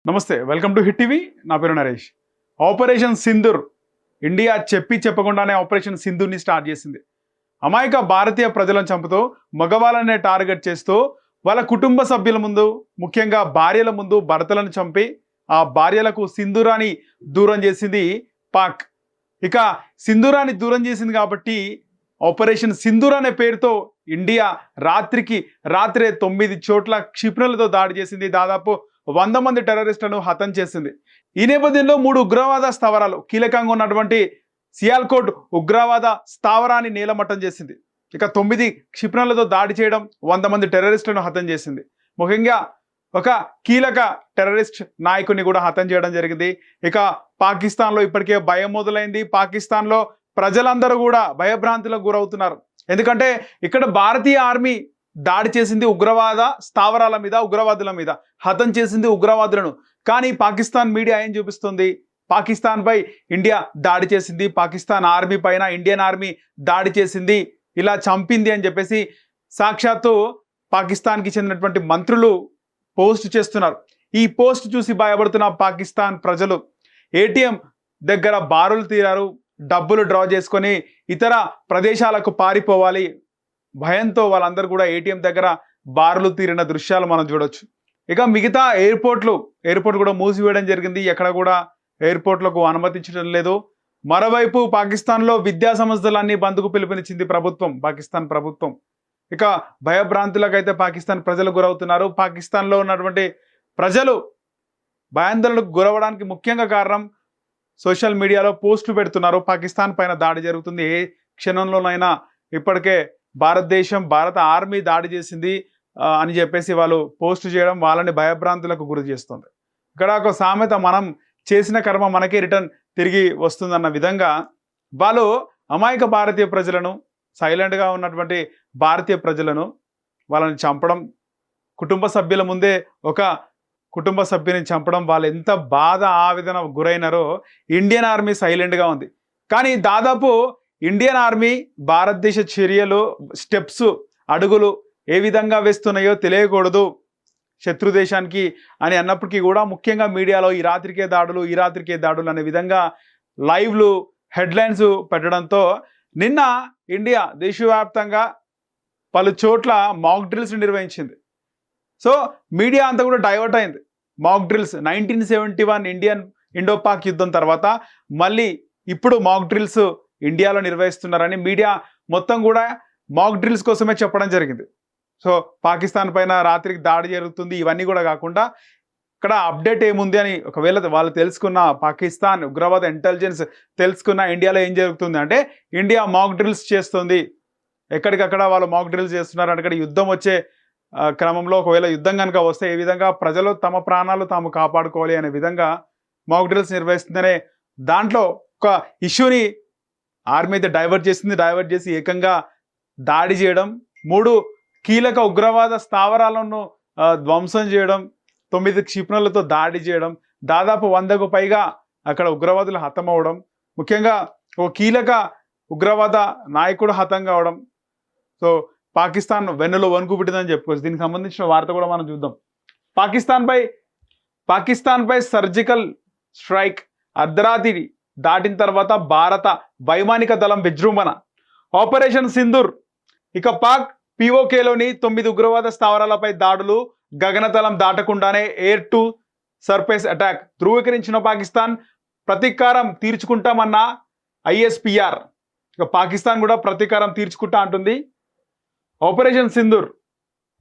నమస్తే, welcome to hit TV. నా పేరు నరేష్. ఆపరేషన్ సింధూర్ ఇండియా చెప్పకుండానే ఆపరేషన్ సింధూర్ని స్టార్ట్ చేసింది. అమాయక భారతీయ ప్రజలను చంపుతూ మగవాళ్ళనే టార్గెట్ చేస్తూ వాళ్ళ కుటుంబ సభ్యుల ముందు, ముఖ్యంగా భార్యల ముందు భర్తలను చంపి ఆ భార్యలకు సింధూరాన్ని దూరం చేసింది పాక్. ఇక సింధూరాన్ని దూరం చేసింది కాబట్టి ఆపరేషన్ సింధూర్ అనే పేరుతో ఇండియా రాత్రే 9 చోట్ల క్షిపణులతో దాడి చేసింది. దాదాపు 100 మంది టెర్రరిస్టులను హతం చేసింది. ఈ నేపథ్యంలో 3 ఉగ్రవాద స్థావరాలు కీలకంగా ఉన్నటువంటి సియాల్కోట్ ఉగ్రవాద స్థావరాన్ని నేలమట్టం చేసింది. ఇక 9 క్షిపణులతో దాడి చేయడం, 100 మంది టెర్రరిస్టులను హతం చేసింది. ముఖ్యంగా ఒక కీలక టెర్రరిస్ట్ నాయకుడిని కూడా హతం చేయడం జరిగింది. ఇక పాకిస్తాన్లో ఇప్పటికే భయం మొదలైంది. పాకిస్తాన్లో ప్రజలందరూ కూడా భయభ్రాంతులకు గురవుతున్నారు. ఎందుకంటే ఇక్కడ భారతీయ ఆర్మీ దాడి చేసింది ఉగ్రవాద స్థావరాల మీద, ఉగ్రవాదుల మీద హతం చేసింది ఉగ్రవాదులను. కానీ పాకిస్తాన్ మీడియా ఏం చూపిస్తుంది? పాకిస్తాన్ పై ఇండియా దాడి చేసింది, పాకిస్తాన్ ఆర్మీ పైన ఇండియన్ ఆర్మీ దాడి చేసింది, ఇలా చంపింది అని చెప్పేసి సాక్షాత్తు పాకిస్తాన్కి చెందినటువంటి మంత్రులు పోస్ట్ చేస్తున్నారు. ఈ పోస్ట్ చూసి భయపడుతున్న పాకిస్తాన్ ప్రజలు ఏటీఎం దగ్గర బారులు తీరారు. డబ్బులు డ్రా చేసుకొని ఇతర ప్రదేశాలకు పారిపోవాలి భయంతో వాళ్ళందరూ కూడా ఏటీఎం దగ్గర బారులు తీరిన దృశ్యాలు మనం చూడొచ్చు. ఇక మిగతా ఎయిర్పోర్ట్ కూడా మూసివేయడం జరిగింది. ఎక్కడ కూడా ఎయిర్పోర్ట్లకు అనుమతించడం లేదు. మరోవైపు పాకిస్తాన్లో విద్యా సంస్థలన్నీ బంద్కు పిలుపునిచ్చింది పాకిస్తాన్ ప్రభుత్వం. ఇక భయభ్రాంతులకైతే పాకిస్తాన్ ప్రజలు గురవుతున్నారు. పాకిస్తాన్లో ఉన్నటువంటి ప్రజలు భయాందోళనకు గురవడానికి ముఖ్యంగా కారణం సోషల్ మీడియాలో పోస్టులు పెడుతున్నారు. పాకిస్తాన్ పైన దాడి జరుగుతుంది, ఏ క్షణంలోనైనా ఇప్పటికే భారత ఆర్మీ దాడి చేసింది అని చెప్పేసి వాళ్ళు పోస్ట్ చేయడం వాళ్ళని భయభ్రాంతులకు గురి చేస్తుంది. ఇక్కడ ఒక సామెత, మనం చేసిన కర్మ మనకే రిటర్న్ తిరిగి వస్తుందన్న విధంగా వాళ్ళు అమాయక భారతీయ ప్రజలను, సైలెంట్గా ఉన్నటువంటి భారతీయ ప్రజలను వాళ్ళని చంపడం, కుటుంబ సభ్యుల ముందే ఒక కుటుంబ సభ్యుని చంపడం, వాళ్ళు ఎంత బాధ ఆవేదన గురైనారో ఇండియన్ ఆర్మీ సైలెంట్గా ఉంది. కానీ దాదాపు ఇండియన్ ఆర్మీ భారతదేశ చర్యలు, స్టెప్స్, అడుగులు ఏ విధంగా వేస్తున్నాయో తెలియకూడదు శత్రు దేశానికి అని అన్నప్పటికీ కూడా ముఖ్యంగా మీడియాలో ఈ రాత్రికే దాడులు అనే విధంగా లైవ్లు, హెడ్లైన్స్ పెట్టడంతో నిన్న ఇండియా దేశవ్యాప్తంగా పలు చోట్ల మాక్ డ్రిల్స్ నిర్వహించింది. సో మీడియా అంతా కూడా డైవర్ట్ అయింది. మాక్ డ్రిల్స్ 1971 ఇండో పాక్ యుద్ధం తర్వాత మళ్ళీ ఇప్పుడు మాక్ డ్రిల్స్ ఇండియాలో నిర్వహిస్తున్నారని మీడియా మొత్తం కూడా మాక్ డ్రిల్స్ కోసమే చెప్పడం జరిగింది. సో పాకిస్తాన్ పైన రాత్రికి దాడి జరుగుతుంది, ఇవన్నీ కూడా కాకుండా ఇక్కడ అప్డేట్ ఏముంది అని ఒకవేళ వాళ్ళు తెలుసుకున్న, పాకిస్తాన్ ఉగ్రవాద ఇంటెలిజెన్స్ తెలుసుకున్న ఇండియాలో ఏం జరుగుతుంది అంటే ఇండియా మాక్ డ్రిల్స్ చేస్తుంది. ఎక్కడికక్కడ వాళ్ళు మాక్ డ్రిల్స్ చేస్తున్నారు. అంటే యుద్ధం వచ్చే క్రమంలో ఒకవేళ యుద్ధం కనుక వస్తే ఏ విధంగా ప్రజలు తమ ప్రాణాలు తాము కాపాడుకోవాలి అనే విధంగా మాక్ డ్రిల్స్ నిర్వహిస్తుందనే దాంట్లో ఒక ఇష్యూని ఆర్మీ అయితే డైవర్ట్ చేసి ఏకంగా దాడి చేయడం, 3 కీలక ఉగ్రవాద స్థావరాలను ధ్వంసం చేయడం, 9 క్షిపణులతో దాడి చేయడం, దాదాపు 100కు పైగా అక్కడ ఉగ్రవాదులు హతమవడం, ముఖ్యంగా ఒక కీలక ఉగ్రవాద నాయకుడు హతం కావడం. సో పాకిస్తాన్ వెన్నులో వణుకు పుట్టిందని చెప్పుకోవచ్చు. దీనికి సంబంధించిన వార్త కూడా మనం చూద్దాం. పాకిస్తాన్పై సర్జికల్ స్ట్రైక్ అర్ధరాత్రి దాటిన తర్వాత భారత వైమానిక దళం విజృంభణ, ఆపరేషన్ సింధూర్. ఇక పాక్ పిఓకేలోని 9 ఉగ్రవాద స్థావరాలపై దాడులు, గగనతలం దాటకుండానే ఎయిర్ టు సర్ఫేస్ అటాక్. ధృవీకరించిన పాకిస్తాన్ ప్రతీకారం తీర్చుకుంటామన్న ఐఎస్పిఆర్. ఇక పాకిస్తాన్ కూడా ప్రతీకారం తీర్చుకుంటా అంటుంది. ఆపరేషన్ సింధూర్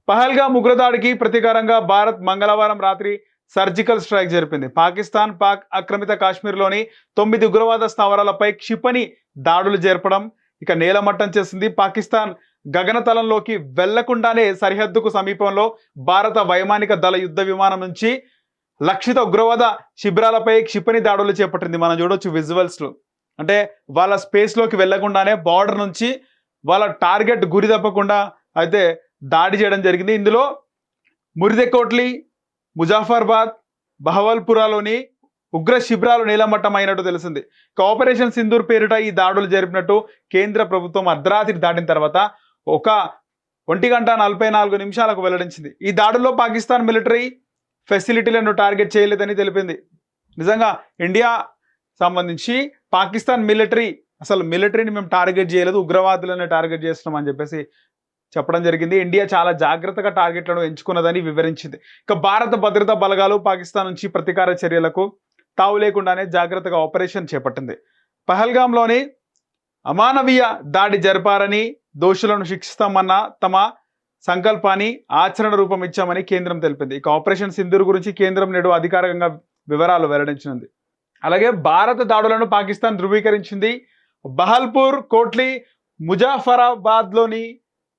పహల్గామ్ ఉగ్రదాడికి ప్రతీకారంగా భారత్ మంగళవారం రాత్రి సర్జికల్ స్ట్రైక్ జరిపింది. పాక్ ఆక్రమిత కాశ్మీర్లోని 9 ఉగ్రవాద స్థావరాలపై క్షిపణి దాడులు జరపడం, ఇక నేలమట్టం చేసింది. పాకిస్తాన్ గగనతలంలోకి వెళ్లకుండానే సరిహద్దుకు సమీపంలో భారత వైమానిక దళ యుద్ధ విమానం నుంచి లక్షిత ఉగ్రవాద శిబిరాలపై క్షిపణి దాడులు చేపట్టింది. మనం చూడొచ్చు విజువల్స్లో. అంటే వాళ్ళ స్పేస్లోకి వెళ్లకుండానే బార్డర్ నుంచి వాళ్ళ టార్గెట్ గురి తప్పకుండా అయితే దాడి చేయడం జరిగింది. ఇందులో మురిదెకోట్లి, ముజాఫర్బాద్, బహవల్పురాలోని ఉగ్ర శిబిరాలు నేలమట్టం అయినట్టు తెలిసింది. ఆపరేషన్ సింధూర్ పేరిట ఈ దాడులు జరిపినట్టు కేంద్ర ప్రభుత్వం అర్ధరాత్రి దాటిన తర్వాత 1 గంట 44 నిమిషాలకు వెల్లడించింది. ఈ దాడుల్లో పాకిస్తాన్ మిలిటరీ ఫెసిలిటీలను టార్గెట్ చేయలేదని తెలిపింది. నిజంగా ఇండియా సంబంధించి పాకిస్తాన్ మిలిటరీని మేము టార్గెట్ చేయలేదు, ఉగ్రవాదులను టార్గెట్ చేస్తున్నాం అని చెప్పేసి చెప్పడం జరిగింది. ఇండియా చాలా జాగ్రత్తగా టార్గెట్లను ఎంచుకున్నదని వివరించింది. ఇక భారత భద్రతా బలగాలు పాకిస్తాన్ నుంచి ప్రతీకార చర్యలకు తావు లేకుండానే జాగ్రత్తగా ఆపరేషన్ చేపట్టింది. పహల్గాంలోని అమానవీయ దాడి జరిపారని, దోషులను శిక్షిస్తామన్న తమ సంకల్పాన్ని ఆచరణ రూపం ఇచ్చామని కేంద్రం తెలిపింది. ఇక ఆపరేషన్ సింధూర్ గురించి కేంద్రం నేడు అధికారికంగా వివరాలు వెల్లడించింది. అలాగే భారత దాడులను పాకిస్తాన్ ధృవీకరించింది. బహల్పూర్, కోట్లీ, ముజాఫరాబాద్లోని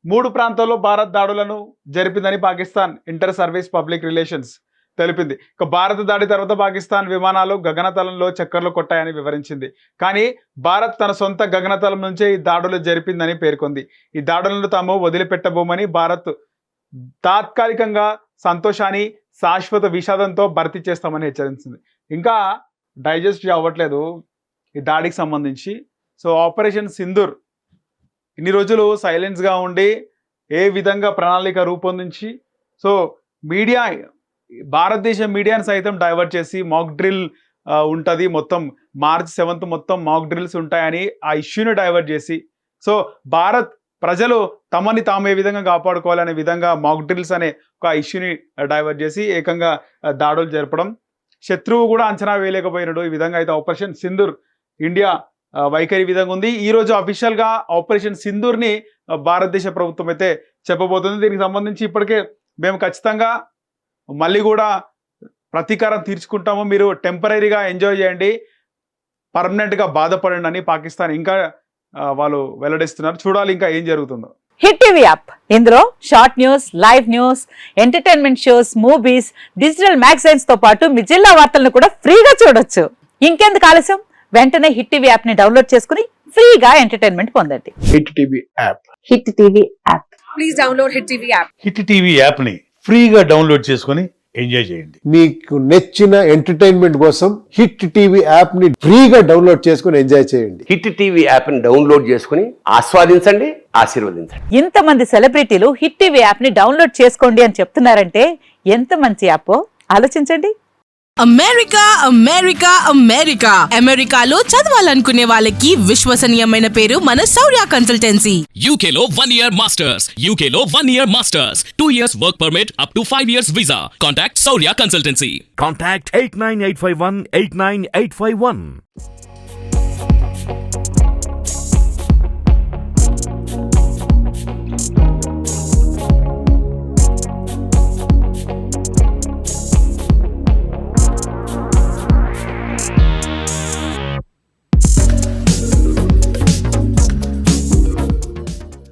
3 ప్రాంతాల్లో భారత్ దాడులను జరిపిందని Pakistan inter service public relations తెలిపింది. ఇక భారత దాడి తర్వాత పాకిస్తాన్ విమానాలు గగనతలంలో చక్కర్లు కొట్టాయని వివరించింది. కానీ భారత్ తన సొంత గగనతలం నుంచే ఈ దాడులు జరిపిందని పేర్కొంది. ఈ దాడులను తాము వదిలిపెట్టబోమని, భారత్ తాత్కాలికంగా సంతోషాన్ని శాశ్వత విషాదంతో భర్తీ చేస్తామని హెచ్చరించింది. ఇంకా డైజెస్ట్ అవ్వట్లేదు ఈ దాడికి సంబంధించి. సో ఆపరేషన్ సింధూర్ ఇన్ని రోజులు సైలెన్స్గా ఉండి ఏ విధంగా ప్రణాళిక రూపొందించి, సో మీడియా, భారతదేశ మీడియాను సైతం డైవర్ట్ చేసి మాక్ డ్రిల్ ఉంటుంది, మొత్తం March 7th మొత్తం మాక్ డ్రిల్స్ ఉంటాయని ఆ ఇష్యూని డైవర్ట్ చేసి, సో భారత్ ప్రజలు తమని తాము ఏ విధంగా కాపాడుకోవాలనే విధంగా మాక్ డ్రిల్స్ అనే ఒక ఇష్యూని డైవర్ట్ చేసి ఏకంగా దాడులు జరపడం, శత్రువు కూడా అంచనా వేయలేకపోయినాడు. ఈ విధంగా అయితే ఆపరేషన్ సింధూర్ ఇండియా వైఖరి విధంగా ఉంది. ఈరోజు అఫీషియల్గా ఆపరేషన్ సింధూర్ని భారతదేశ ప్రభుత్వం అయితే చెప్పబోతుంది. దీనికి సంబంధించి ఇప్పటికే మేము ఖచ్చితంగా మళ్ళీ కూడా ప్రతీకారం తీర్చుకుంటాము, మీరు టెంపరీగా ఎంజాయ్ చేయండి, పర్మనెంట్గా బాధపడండి అని పాకిస్తాన్ ఇంకా వాళ్ళు వెల్లడిస్తున్నారు. చూడాలి ఇంకా ఏం జరుగుతుందో. హిట్ టీవీ యాప్, ఇందులో short news, live news, entertainment shows, movies, digital magazines తో పాటు మీ జిల్లా వార్తలను కూడా ఫ్రీగా చూడొచ్చు. ఇంకెందుకు ఆలస్యం, వెంటనే హిట్ టీవీ యాప్ ని డౌన్లోడ్ చేసుకుని ఫ్రీగా ఎంటర్టైన్మెంట్ పొందండి. Hit TV app. Hit TV app. Please download hit TV app. Hit TV app ని ఫ్రీగా డౌన్లోడ్ చేసుకొని ఎంజాయ్ చేయండి. మీకు నచ్చిన ఎంటర్టైన్మెంట్ కోసం హిట్ టీవీ యాప్ ని ఫ్రీగా డౌన్లోడ్ చేసుకొని ఎంజాయ్ చేయండి. హిట్ టీవీ యాప్ ని డౌన్లోడ్ చేసుకుని ఆస్వాదించండి, ఆశీర్వదించండి. ఇంతమంది సెలబ్రిటీలు హిట్ టీవీ యాప్ ని డౌన్లోడ్ చేసుకోండి అని చెప్తున్నారంటే ఎంత మంచి యాప్ ఆలోచించండి. అమెరికా అమెరికా అమెరికా అమెరికాలో చదవాలనుకునే వాళ్ళకి విశ్వసనీయమైన పేరు మన శౌర్య కన్సల్టెన్సీ. UK లో 1 year masters, UK లో 1 year masters, 2 years work permit up to 5 years visa. Contact Saurya Consultancy. Contact 89851 89851.